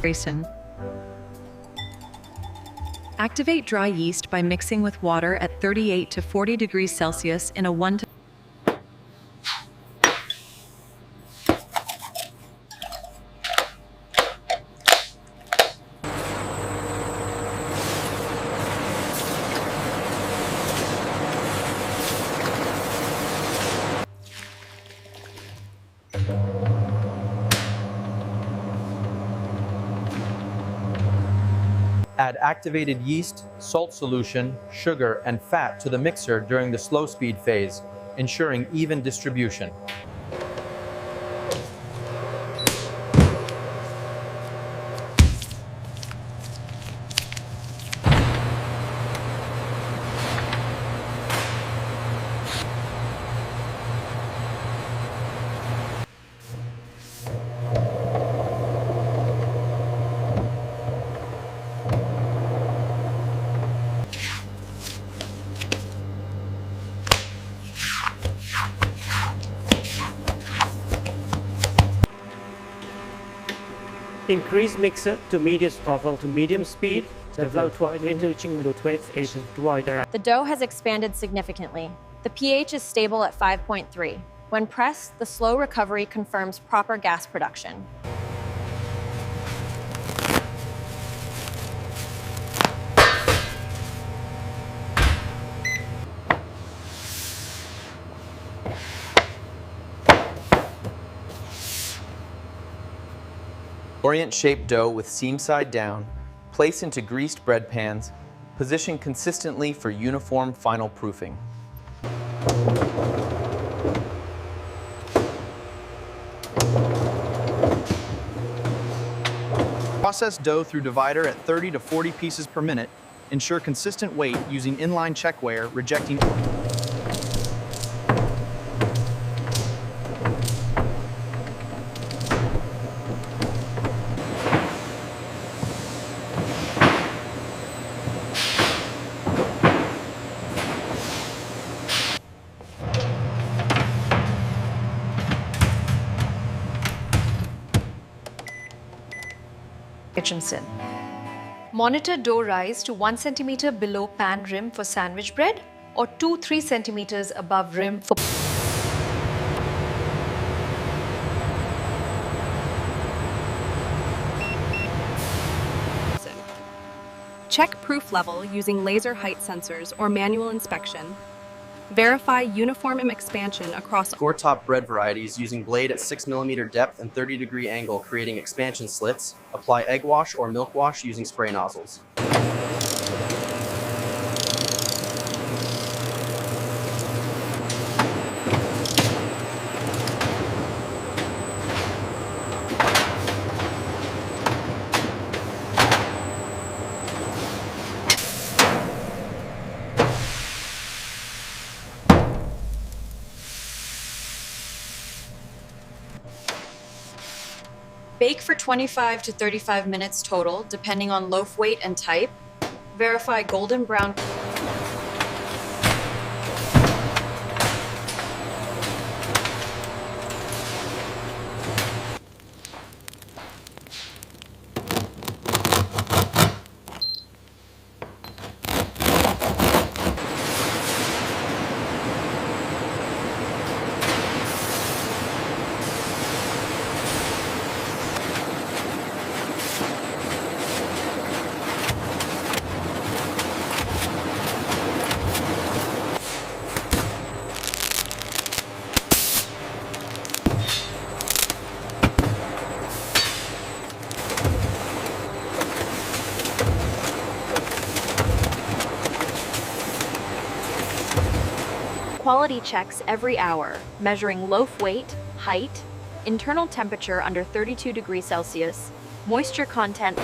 Grayson. Activate dry yeast by mixing with water at 38 to 40 degrees Celsius in a 1 to Add activated yeast, salt solution, sugar, and fat to the mixer during the slow speed phase, ensuring even distribution. Increase mixer to medium throttle to medium speed. Develop reaching the 12 Asian wider. The dough has expanded significantly. The pH is stable at 5.3. When pressed, the slow recovery confirms proper gas production. Orient shaped dough with seam side down, place into greased bread pans, position consistently for uniform final proofing. Process dough through divider at 30 to 40 pieces per minute. Ensure consistent weight using inline check weigher, rejecting Kitchenson. Monitor dough rise to 1 centimeter below pan rim for sandwich bread or 2-3 centimeters above rim for Check proof level using laser height sensors or manual inspection. Verify uniform expansion across Score top bread varieties using blade at 6mm depth and 30-degree angle, creating expansion slits. Apply egg wash or milk wash using spray nozzles. Bake for 25 to 35 minutes total, depending on loaf weight and type. Verify golden brown. Quality checks every hour, measuring loaf weight, height, internal temperature under 32 degrees Celsius, moisture content.